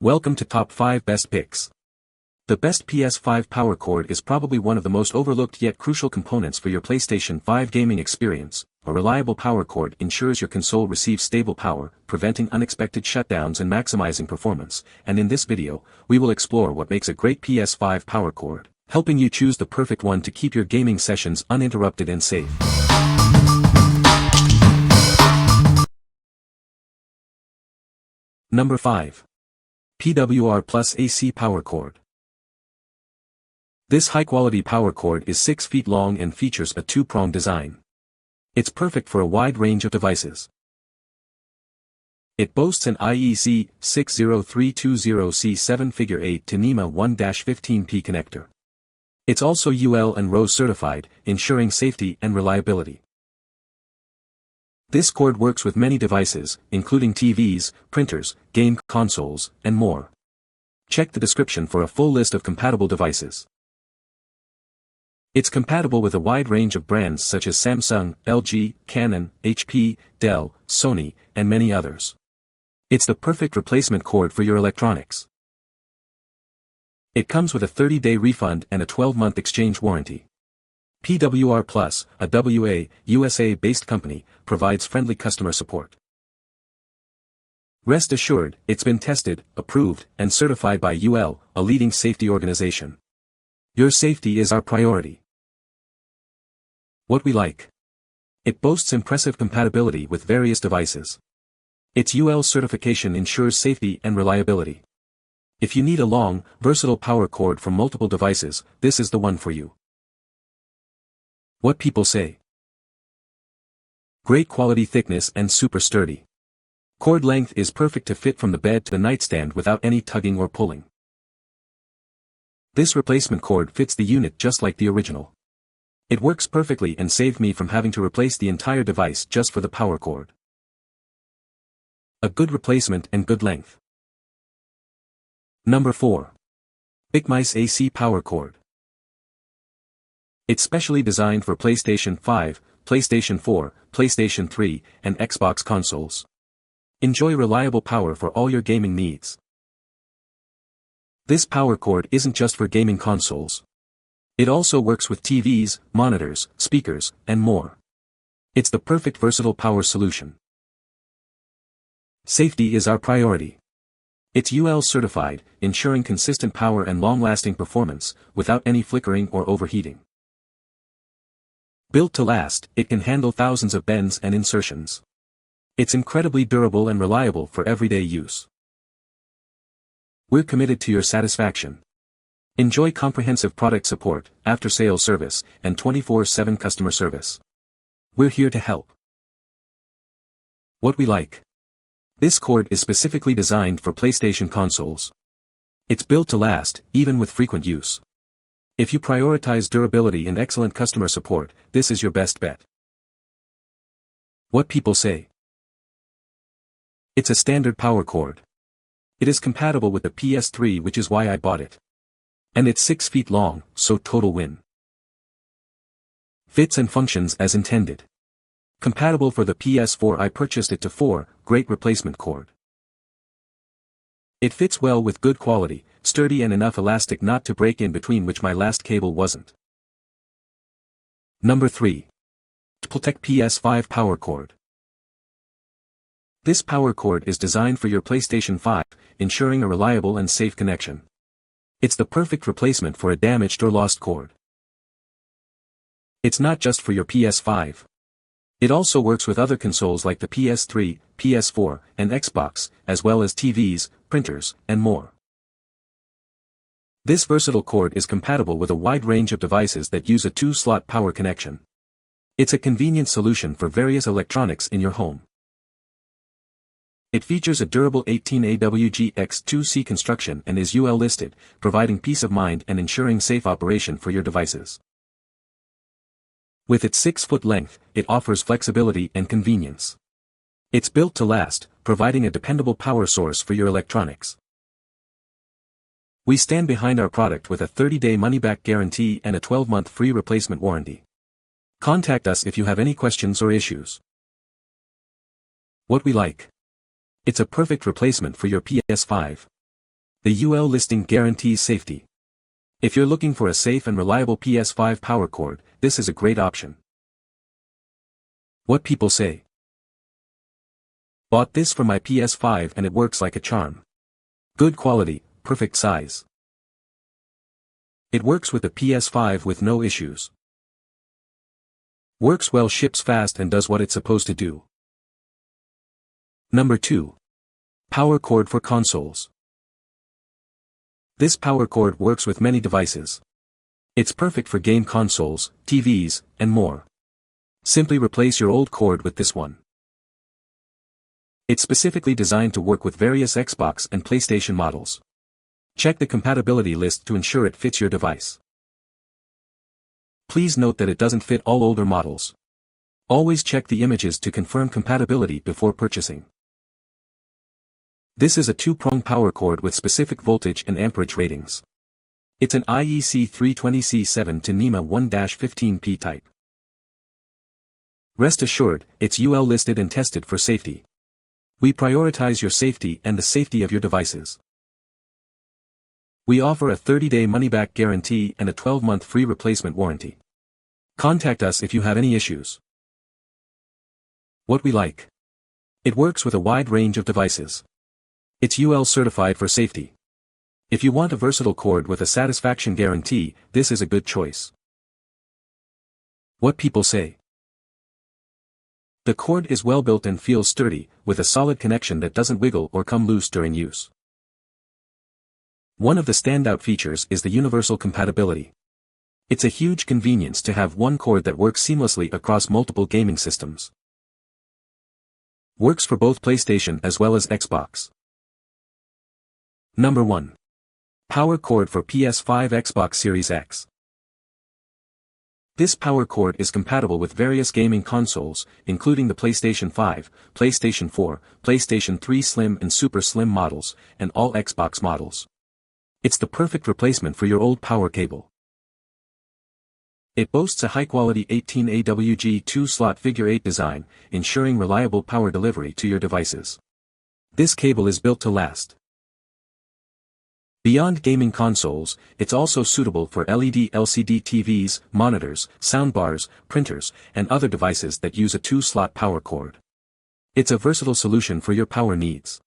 Welcome to Top 5 Best Picks. The best PS5 Power Cord is probably one of the most overlooked yet crucial components for your PlayStation 5 gaming experience. A reliable power cord ensures your console receives stable power, preventing unexpected shutdowns and maximizing performance. And in this video, we will explore what makes a great PS5 Power Cord, helping you choose the perfect one to keep your gaming sessions uninterrupted and safe. Number 5. PWR AC Power Cord. This high-quality power cord is 6 feet long and features a two-prong design. It's perfect for a wide range of devices. It boasts an IEC 60320C7 Figure 8 to NEMA 1-15P connector. It's also UL and RoHS certified, ensuring safety and reliability. This cord works with many devices, including TVs, printers, game consoles, and more. Check the description for a full list of compatible devices. It's compatible with a wide range of brands such as Samsung, LG, Canon, HP, Dell, Sony, and many others. It's the perfect replacement cord for your electronics. It comes with a 30-day refund and a 12-month exchange warranty. PWR+, a WA, USA-based company, provides friendly customer support. Rest assured, it's been tested, approved, and certified by UL, a leading safety organization. Your safety is our priority. What we like. It boasts impressive compatibility with various devices. Its UL certification ensures safety and reliability. If you need a long, versatile power cord from multiple devices, this is the one for you. What people say. Great quality thickness and super sturdy. Cord length is perfect to fit from the bed to the nightstand without any tugging or pulling. This replacement cord fits the unit just like the original. It works perfectly and saved me from having to replace the entire device just for the power cord. A good replacement and good length. Number 4. Bicmice AC Power Cord. It's specially designed for PlayStation 5, PlayStation 4, PlayStation 3, and Xbox consoles. Enjoy reliable power for all your gaming needs. This power cord isn't just for gaming consoles. It also works with TVs, monitors, speakers, and more. It's the perfect versatile power solution. Safety is our priority. It's UL certified, ensuring consistent power and long-lasting performance, without any flickering or overheating. Built to last, it can handle thousands of bends and insertions. It's incredibly durable and reliable for everyday use. We're committed to your satisfaction. Enjoy comprehensive product support, after-sales service, and 24/7 customer service. We're here to help. What we like. This cord is specifically designed for PlayStation consoles. It's built to last, even with frequent use. If you prioritize durability and excellent customer support, this is your best bet. What people say. It's a standard power cord. It is compatible with the PS3, which is why I bought it. And it's 6 feet long, so total win. Fits and functions as intended. Compatible for the PS4, I purchased it to 4, great replacement cord. It fits well with good quality, sturdy and enough elastic not to break in between, which my last cable wasn't. Number 3. TPLTECH PS5 Power Cord. This power cord is designed for your PlayStation 5, ensuring a reliable and safe connection. It's the perfect replacement for a damaged or lost cord. It's not just for your PS5. It also works with other consoles like the PS3, PS4, and Xbox, as well as TVs, printers, and more. This versatile cord is compatible with a wide range of devices that use a 2-slot power connection. It's a convenient solution for various electronics in your home. It features a durable 18AWG-X2C construction and is UL listed, providing peace of mind and ensuring safe operation for your devices. With its 6-foot length, it offers flexibility and convenience. It's built to last, providing a dependable power source for your electronics. We stand behind our product with a 30-day money-back guarantee and a 12-month free replacement warranty. Contact us if you have any questions or issues. What we like. It's a perfect replacement for your PS5. The UL listing guarantees safety. If you're looking for a safe and reliable PS5 power cord, this is a great option. What people say. Bought this for my PS5 and it works like a charm. Good quality, perfect size. It works with the PS5 with no issues. Works well, ships fast and does what it's supposed to do. Number 2. Power cord for consoles. This power cord works with many devices. It's perfect for game consoles, TVs, and more. Simply replace your old cord with this one. It's specifically designed to work with various Xbox and PlayStation models. Check the compatibility list to ensure it fits your device. Please note that it doesn't fit all older models. Always check the images to confirm compatibility before purchasing. This is a 2-prong power cord with specific voltage and amperage ratings. It's an IEC 320C7 to NEMA 1-15P type. Rest assured, it's UL listed and tested for safety. We prioritize your safety and the safety of your devices. We offer a 30-day money-back guarantee and a 12-month free replacement warranty. Contact us if you have any issues. What we like. It works with a wide range of devices. It's UL certified for safety. If you want a versatile cord with a satisfaction guarantee, this is a good choice. What people say. The cord is well built and feels sturdy, with a solid connection that doesn't wiggle or come loose during use. One of the standout features is the universal compatibility. It's a huge convenience to have one cord that works seamlessly across multiple gaming systems. Works for both PlayStation as well as Xbox. Number 1. Power cord for PS5 Xbox Series X. This power cord is compatible with various gaming consoles, including the PlayStation 5, PlayStation 4, PlayStation 3 Slim and Super Slim models, and all Xbox models. It's the perfect replacement for your old power cable. It boasts a high-quality 18 AWG 2-slot figure 8 design, ensuring reliable power delivery to your devices. This cable is built to last. Beyond gaming consoles, it's also suitable for LED LCD TVs, monitors, soundbars, printers, and other devices that use a 2-slot power cord. It's a versatile solution for your power needs.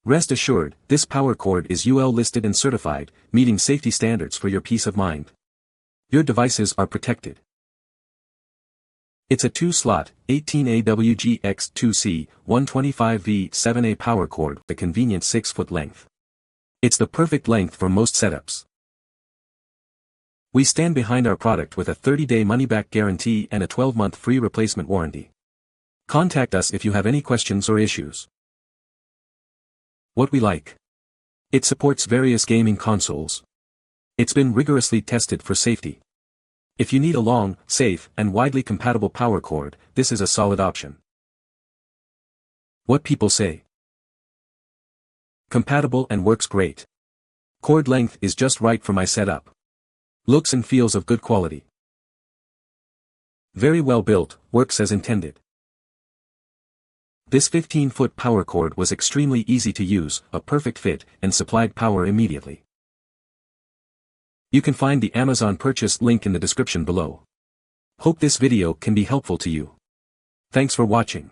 Rest assured, this power cord is UL listed and certified, meeting safety standards for your peace of mind. Your devices are protected. It's a 2-slot, 18 AWG X2C, 125V 7A power cord with a convenient 6-foot length. It's the perfect length for most setups. We stand behind our product with a 30-day money-back guarantee and a 12-month free replacement warranty. Contact us if you have any questions or issues. What we like. It supports various gaming consoles. It's been rigorously tested for safety. If you need a long, safe, and widely compatible power cord, this is a solid option. What people say. Compatible and works great. Cord length is just right for my setup. Looks and feels of good quality. Very well built, works as intended. This 15-foot power cord was extremely easy to use, a perfect fit, and supplied power immediately. You can find the Amazon purchase link in the description below. Hope this video can be helpful to you. Thanks for watching.